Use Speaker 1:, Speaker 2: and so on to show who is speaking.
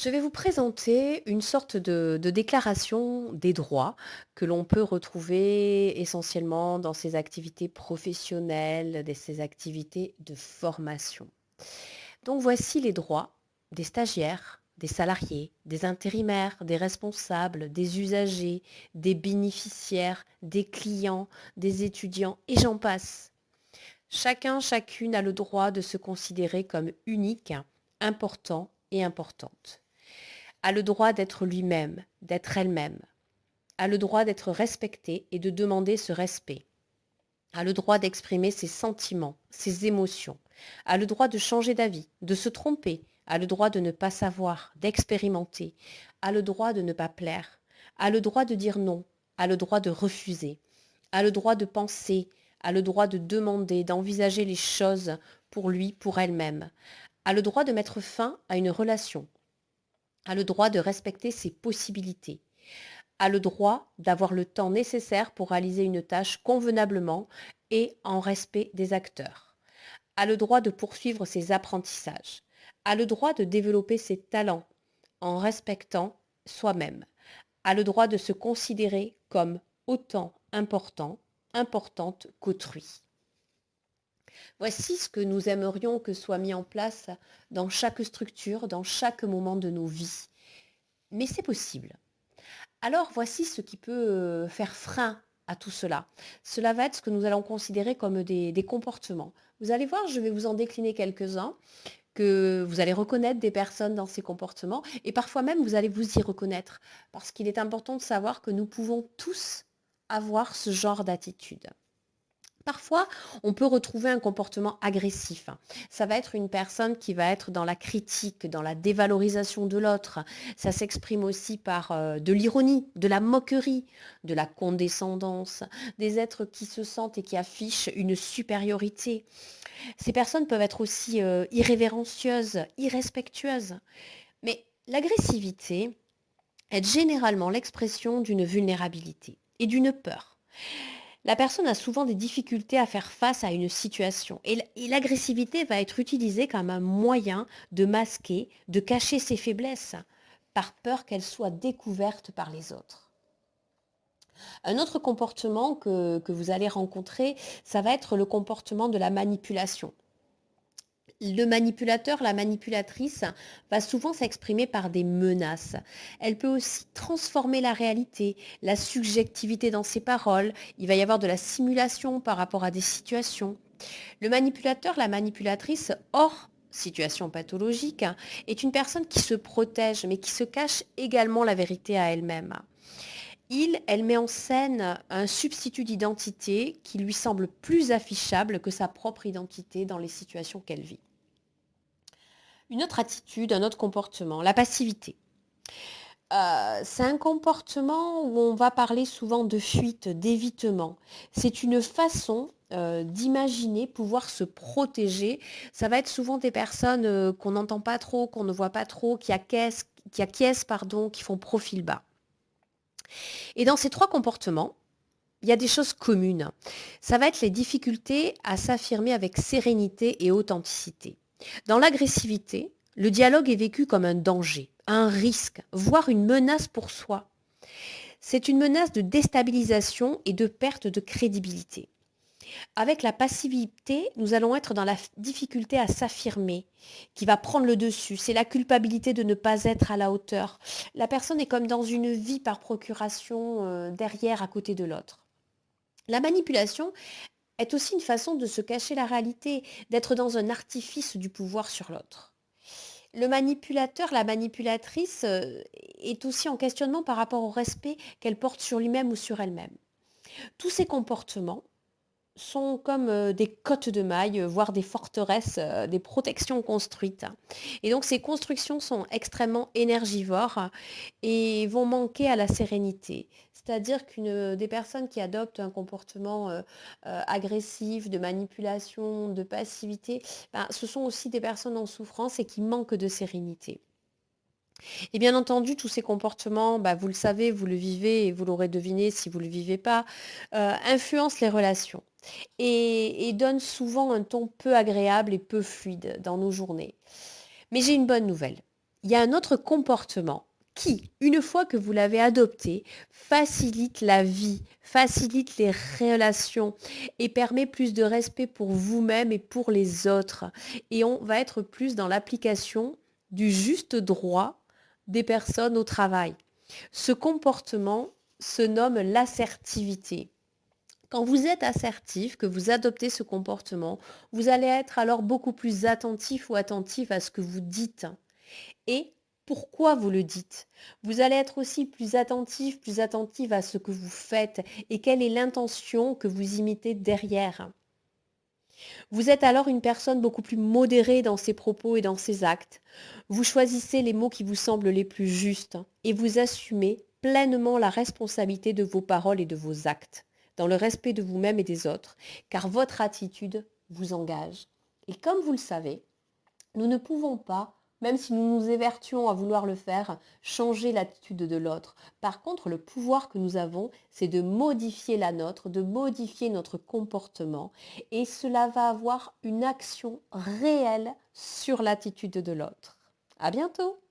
Speaker 1: Je vais vous présenter une sorte de déclaration des droits que l'on peut retrouver essentiellement dans ses activités professionnelles, ses activités de formation. Donc voici les droits des stagiaires, des salariés, des intérimaires, des responsables, des usagers, des bénéficiaires, des clients, des étudiants et j'en passe. Chacun, chacune a le droit de se considérer comme unique, important et importante, a le droit d'être lui-même, d'être elle-même, a le droit d'être respecté et de demander ce respect, a le droit d'exprimer ses sentiments, ses émotions, a le droit de changer d'avis, de se tromper, a le droit de ne pas savoir, d'expérimenter, a le droit de ne pas plaire, a le droit de dire non, a le droit de refuser, a le droit de penser, a le droit de demander, d'envisager les choses pour lui, pour elle-même, a le droit de mettre fin à une relation, a le droit de respecter ses possibilités, a le droit d'avoir le temps nécessaire pour réaliser une tâche convenablement et en respect des acteurs, a le droit de poursuivre ses apprentissages, a le droit de développer ses talents en respectant soi-même, a le droit de se considérer comme autant important, importante qu'autrui. Voici ce que nous aimerions que soit mis en place dans chaque structure, dans chaque moment de nos vies. Mais c'est possible. Alors voici ce qui peut faire frein à tout cela. Cela va être ce que nous allons considérer comme des comportements. Vous allez voir, je vais vous en décliner quelques-uns, que vous allez reconnaître des personnes dans ces comportements, et parfois même vous allez vous y reconnaître, parce qu'il est important de savoir que nous pouvons tous avoir ce genre d'attitude. Parfois, on peut retrouver un comportement agressif. Ça va être une personne qui va être dans la critique, dans la dévalorisation de l'autre. Ça s'exprime aussi par de l'ironie, de la moquerie, de la condescendance, des êtres qui se sentent et qui affichent une supériorité. Ces personnes peuvent être aussi irrévérencieuses, irrespectueuses. Mais l'agressivité est généralement l'expression d'une vulnérabilité et d'une peur. La personne a souvent des difficultés à faire face à une situation et l'agressivité va être utilisée comme un moyen de masquer, de cacher ses faiblesses, par peur qu'elles soient découvertes par les autres. Un autre comportement que vous allez rencontrer, ça va être le comportement de la manipulation. Le manipulateur, la manipulatrice va souvent s'exprimer par des menaces. Elle peut aussi transformer la réalité, la subjectivité dans ses paroles. Il va y avoir de la simulation par rapport à des situations. Le manipulateur, la manipulatrice, hors situation pathologique, est une personne qui se protège, mais qui se cache également la vérité à elle-même. Elle met en scène un substitut d'identité qui lui semble plus affichable que sa propre identité dans les situations qu'elle vit. Une autre attitude, un autre comportement, la passivité. C'est un comportement où on va parler souvent de fuite, d'évitement. C'est une façon d'imaginer pouvoir se protéger. Ça va être souvent des personnes qu'on n'entend pas trop, qu'on ne voit pas trop, qui acquiescent, pardon, qui font profil bas. Et dans ces trois comportements, il y a des choses communes. Ça va être les difficultés à s'affirmer avec sérénité et authenticité. Dans l'agressivité, le dialogue est vécu comme un danger, un risque, voire une menace pour soi. C'est une menace de déstabilisation et de perte de crédibilité. Avec la passivité, nous allons être dans la difficulté à s'affirmer, qui va prendre le dessus. C'est la culpabilité de ne pas être à la hauteur. La personne est comme dans une vie par procuration derrière, à côté de l'autre. La manipulation est aussi une façon de se cacher la réalité, d'être dans un artifice du pouvoir sur l'autre. Le manipulateur, la manipulatrice est aussi en questionnement par rapport au respect qu'elle porte sur lui-même ou sur elle-même. Tous ces comportements sont comme des cottes de mailles, voire des forteresses, des protections construites. Et donc ces constructions sont extrêmement énergivores et vont manquer à la sérénité. C'est-à-dire qu'une des personnes qui adoptent un comportement agressif, de manipulation, de passivité, ben, ce sont aussi des personnes en souffrance et qui manquent de sérénité. Et bien entendu, tous ces comportements, bah, vous le savez, vous le vivez et vous l'aurez deviné si vous ne le vivez pas, influencent les relations et donnent souvent un ton peu agréable et peu fluide dans nos journées. Mais j'ai une bonne nouvelle. Il y a un autre comportement qui, une fois que vous l'avez adopté, facilite la vie, facilite les relations et permet plus de respect pour vous-même et pour les autres. Et on va être plus dans l'application du juste droit des personnes au travail. Ce comportement se nomme l'assertivité. Quand vous êtes assertif, que vous adoptez ce comportement, vous allez être alors beaucoup plus attentif ou attentif à ce que vous dites et pourquoi vous le dites. Vous allez être aussi plus attentif, plus attentive à ce que vous faites et quelle est l'intention que vous imitez derrière. Vous êtes alors une personne beaucoup plus modérée dans ses propos et dans ses actes. Vous choisissez les mots qui vous semblent les plus justes et vous assumez pleinement la responsabilité de vos paroles et de vos actes, dans le respect de vous-même et des autres, car votre attitude vous engage. Et comme vous le savez, nous ne pouvons pas, même si nous nous évertuons à vouloir le faire, changer l'attitude de l'autre. Par contre, le pouvoir que nous avons, c'est de modifier la nôtre, de modifier notre comportement. Et cela va avoir une action réelle sur l'attitude de l'autre. À bientôt!